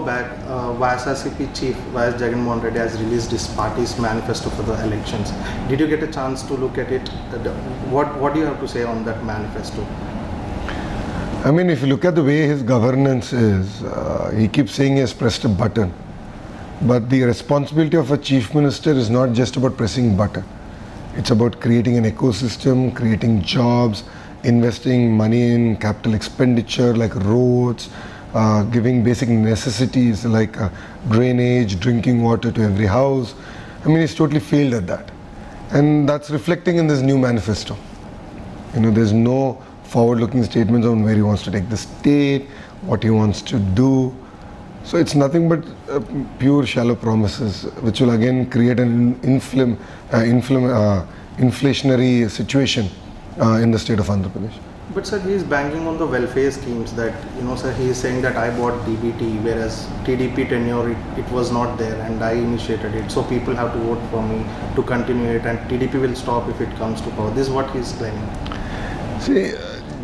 Back, YSRCP chief YS Jagan Mohan Reddy has released his party's manifesto for the elections. Did you get a chance to look at it? What do you have to say on that manifesto? I mean, if you look at the way his governance is, he keeps saying he has pressed a button. But the responsibility of a chief minister is not just about pressing a button. It's about creating an ecosystem, creating jobs, investing money in capital expenditure like roads, giving basic necessities like drainage, drinking water to every house. I mean, he's totally failed at that. And that's reflecting in this new manifesto. You know, there's no forward-looking statements on where he wants to take the state, what he wants to do. So it's nothing but pure shallow promises, which will again create an inflationary situation in the state of Andhra Pradesh. But sir, he is banking on the welfare schemes that, sir, he is saying that I bought DBT, whereas TDP tenure, it was not there and I initiated it. So people have to vote for me to continue it and TDP will stop if it comes to power. This is what he is claiming. See,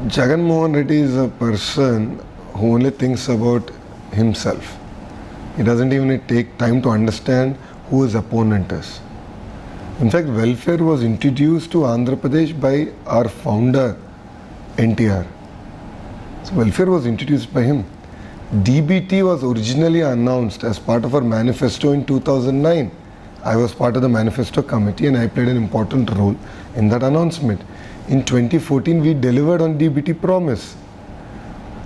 Jagan Mohan Reddy is a person who only thinks about himself. He doesn't even take time to understand who his opponent is. In fact, welfare was introduced to Andhra Pradesh by our founder, NTR. So welfare was introduced by him. DBT was originally announced as part of our manifesto in 2009. I was part of the manifesto committee and I played an important role in that announcement. In 2014, we delivered on DBT promise.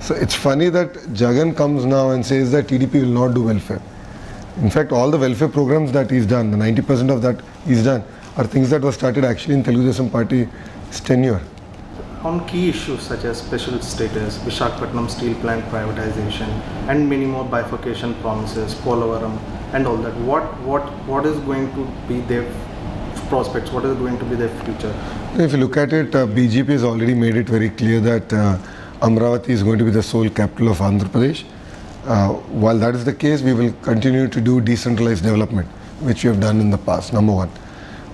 So it's funny that Jagan comes now and says that TDP will not do welfare. In fact, all the welfare programs that he's done, the 90% of that he's done, are things that were started actually in Telugu Desam Party's tenure. On key issues such as special status, Visakhapatnam steel plant privatization, and many more bifurcation promises, Polavaram, and all that, what is going to be their prospects? What is going to be their future? If you look at it, BJP has already made it very clear that Amravati is going to be the sole capital of Andhra Pradesh. While that is the case, we will continue to do decentralized development, which we have done in the past, number one.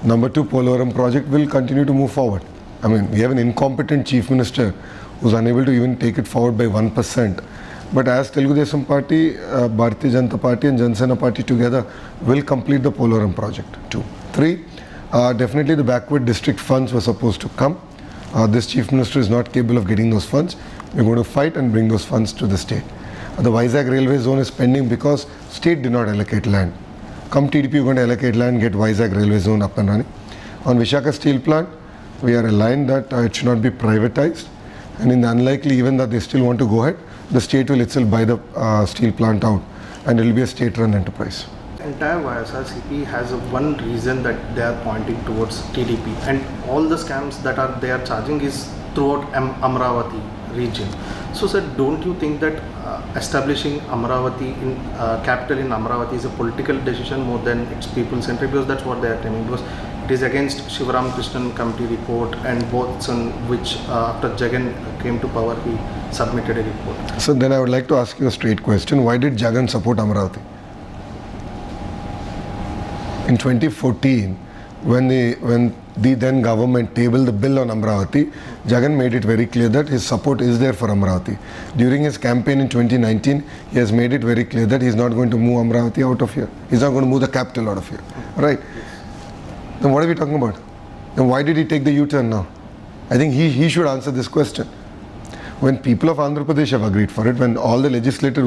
Number two, Polavaram project will continue to move forward. I mean, we have an incompetent chief minister who's unable to even take it forward by 1%. But as Telugu Desam Party, Bharatiya Janata Party and Jansena Party together will complete the Polavaram project. 2. 3, definitely the backward district funds were supposed to come. This chief minister is not capable of getting those funds. We're going to fight and bring those funds to the state. The Vizag railway zone is pending because state did not allocate land. Come TDP, we're going to allocate land, get Vizag railway zone up and running. On Visakhapatnam steel plant, we are aligned that it should not be privatized, and in the unlikely event that they still want to go ahead, the state will itself buy the steel plant out and it will be a state-run enterprise. Entire YSRCP has one reason that they are pointing towards TDP, and all the scams that they are charging is throughout Amravati region. So sir, don't you think that establishing Amravati in capital in Amravati is a political decision more than it's people-centric, because that's what they are claiming, because it is against Shivaram Krishnan committee report and both on which after Jagan came to power he submitted a report. So then I would like to ask you a straight question. Why did Jagan support Amravati? In 2014, when the then government tabled the bill on Amravati, Jagan made it very clear that his support is there for Amravati. During his campaign in 2019, he has made it very clear that he is not going to move Amravati out of here. He is not going to move the capital out of here. Right? Then what are we talking about? Then why did he take the U-turn now? I think he should answer this question. When people of Andhra Pradesh have agreed for it, when all the legislators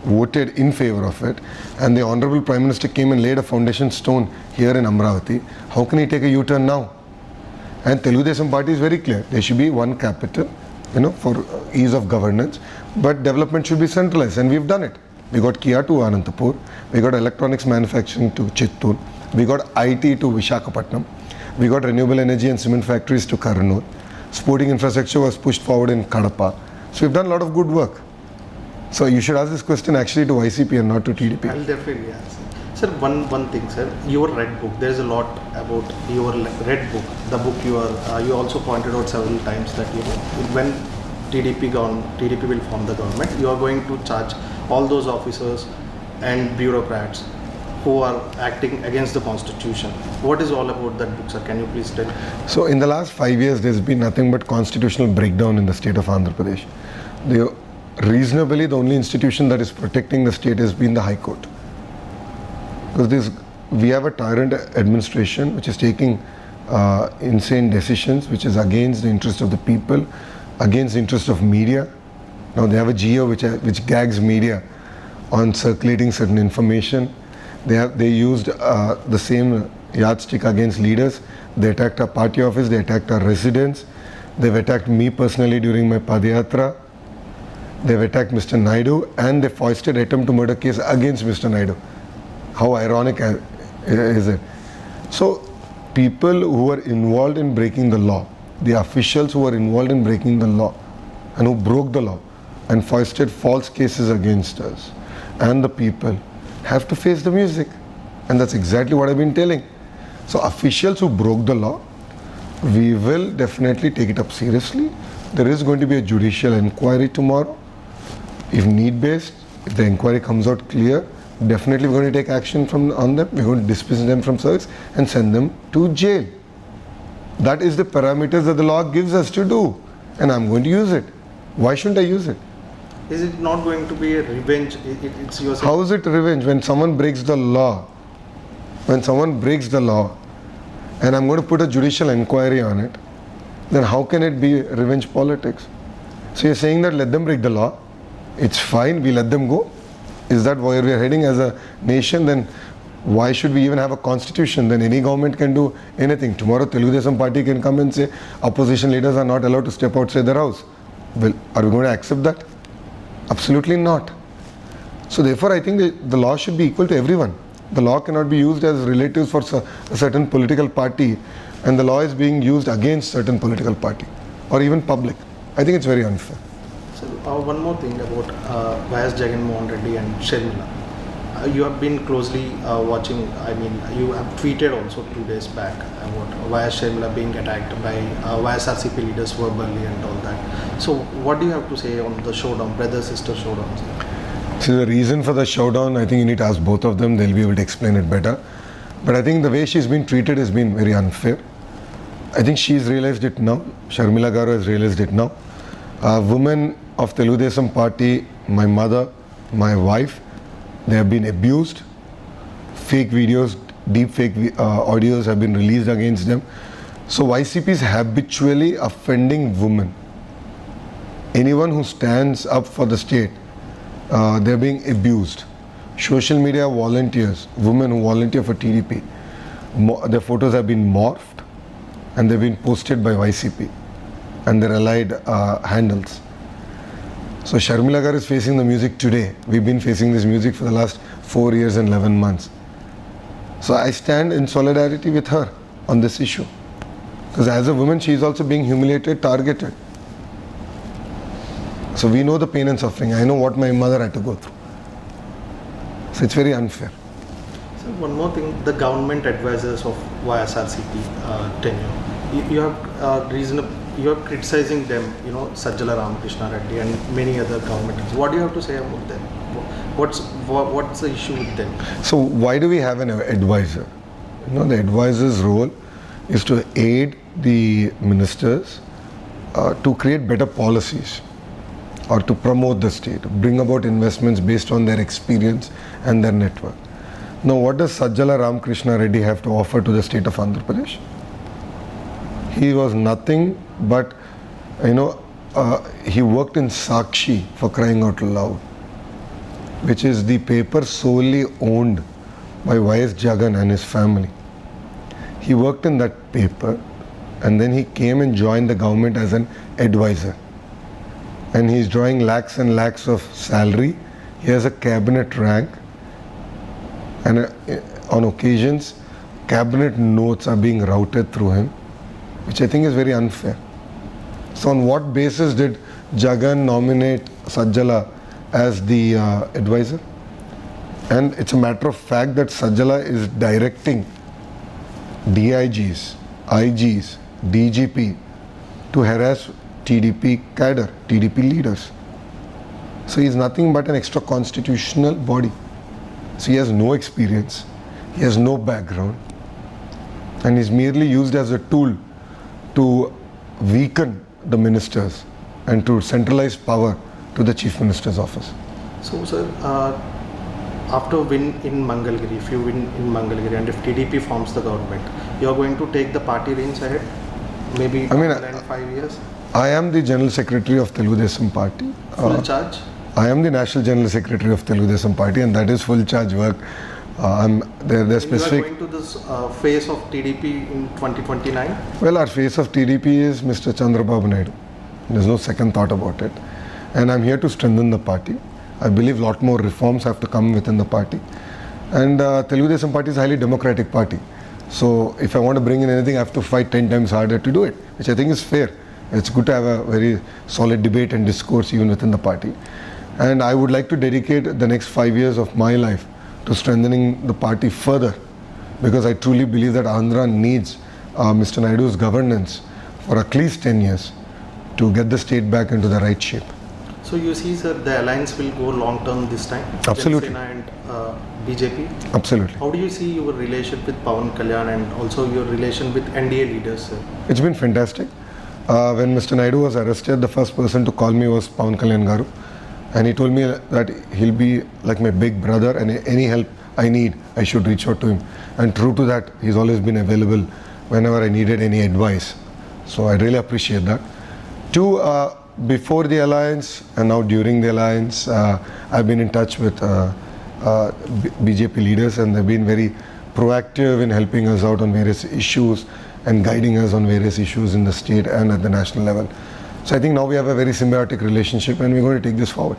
voted in favor of it, and the Honorable Prime Minister came and laid a foundation stone here in Amravati, how can he take a U-turn now? And Telugu Desam Party is very clear. There should be one capital, for ease of governance, but development should be centralized, and we've done it. We got Kia to Anantapur, we got electronics manufacturing to Chittoor, we got IT to Visakhapatnam, we got renewable energy and cement factories to Karnool, sporting infrastructure was pushed forward in Kadapa. So we've done a lot of good work. So you should ask this question actually to YCP and not to TDP. I'll definitely answer. Sir, one thing, sir, your red book, there is a lot about your red book, the book you also pointed out several times that when TDP will form the government, you are going to charge all those officers and bureaucrats who are acting against the constitution. What is all about that book, sir? Can you please tell? So in the last 5 years, there's been nothing but constitutional breakdown in the state of Andhra Pradesh. reasonably the only institution that is protecting the state has been the High Court. Because we have a tyrant administration which is taking insane decisions, which is against the interest of the people, against the interest of media. Now they have a GO which gags media on circulating certain information. They used the same yardstick against leaders. They attacked our party office, they attacked our residents, they've attacked me personally during my Padayatra, they've attacked Mr. Naidu, and they foisted attempt to murder case against Mr. Naidu. How ironic is it? So people who are involved in breaking the law, the officials who are involved in breaking the law and who broke the law and foisted false cases against us and the people have to face the music. And that's exactly what I've been telling. So officials who broke the law, we will definitely take it up seriously. There is going to be a judicial inquiry tomorrow. If need based, if the inquiry comes out clear, definitely we're going to take action on them. We're going to dismiss them from service and send them to jail. That is the parameters that the law gives us to do. And I'm going to use it. Why shouldn't I use it? Is it not going to be a revenge? It's yourself. How is it revenge when someone breaks the law? When someone breaks the law and I'm going to put a judicial inquiry on it, then how can it be revenge politics? So you're saying that let them break the law, it's fine, we let them go. Is that where we are heading as a nation? Then why should we even have a constitution? Then any government can do anything. Tomorrow Telugu Desam party can come and say opposition leaders are not allowed to step outside their house. Well, are we going to accept that? Absolutely not. So therefore I think the law should be equal to everyone. The law cannot be used as relatives for a certain political party, and the law is being used against certain political party or even public. I think it's very unfair. So one more thing about YS Jagan Mohan Reddy and Sharmila. You have been closely watching, I mean, you have tweeted also 2 days back about YS Sharmila being attacked by YSRCP leaders verbally and all that. So what do you have to say on the showdown, brother-sister showdown? See, the reason for the showdown, I think you need to ask both of them. They'll be able to explain it better. But I think the way she's been treated has been very unfair. I think she's realized it now. Sharmila Garu has realized it now. Women of Telugu Desam party, my mother, my wife, they have been abused. Fake videos, deep fake audios have been released against them. So YCP is habitually offending women. Anyone who stands up for the state, they're being abused. Social media volunteers, women who volunteer for TDP, their photos have been morphed and they've been posted by YCP and their allied handles. So Sharmila Garu is facing the music today. We've been facing this music for the last 4 years and 11 months. So I stand in solidarity with her on this issue. Because as a woman, she is also being humiliated, targeted. So we know the pain and suffering. I know what my mother had to go through. So it's very unfair. So one more thing, the government advisors of YSRCP tenure, you are criticizing them, Sajjala Ramakrishna Reddy and many other government. What do you have to say about them? What's the issue with them? So why do we have an advisor? The advisor's role is to aid the ministers to create better policies or to promote the state, bring about investments based on their experience and their network. Now, what does Sajjala Ramakrishna Reddy have to offer to the state of Andhra Pradesh? He was nothing but, he worked in Sakshi, for crying out loud, which is the paper solely owned by YS Jagan and his family. He worked in that paper and then he came and joined the government as an advisor. And he's drawing lakhs and lakhs of salary. He has a cabinet rank, and on occasions cabinet notes are being routed through him, which I think is very unfair. So on what basis did Jagan nominate Sajjala as the advisor? And it's a matter of fact that Sajjala is directing DIGs, IGs, DGP to harass TDP cadre, TDP leaders. So he is nothing but an extra constitutional body. So he has no experience, he has no background, and is merely used as a tool to weaken the ministers and to centralize power to the Chief Minister's office. So, sir, after win in Mangalgiri, if you win in Mangalgiri and if TDP forms the government, you are going to take the party reins ahead? Maybe I mean, in 5 years? I am the General Secretary of Telugu Desam Party. Full charge? I am the National General Secretary of Telugu Desam Party, and that is full charge work. There's specific. You are going to this phase of TDP in 2029? Well, our face of TDP is Mr. Chandrababu Naidu. There's no second thought about it. And I'm here to strengthen the party. I believe a lot more reforms have to come within the party. And Telugu Desam Party is a highly democratic party. So if I want to bring in anything, I have to fight 10 times harder to do it, which I think is fair. It's good to have a very solid debate and discourse even within the party. And I would like to dedicate the next 5 years of my life to strengthening the party further, because I truly believe that Andhra needs Mr. Naidu's governance for at least 10 years to get the state back into the right shape. So you see, sir, the alliance will go long term this time? Absolutely. Jana and BJP? Absolutely. How do you see your relation with Pawan Kalyan and also your relation with NDA leaders, sir? It's been fantastic. When Mr. Naidu was arrested, the first person to call me was Pawan Kalyan Garu. And he told me that he'll be like my big brother, and any help I need, I should reach out to him. And true to that, he's always been available whenever I needed any advice. So I really appreciate that. Two, before the alliance and now during the alliance, I've been in touch with BJP leaders, and they've been very proactive in helping us out on various issues and guiding us on various issues in the state and at the national level. So I think now we have a very symbiotic relationship, and we're going to take this forward.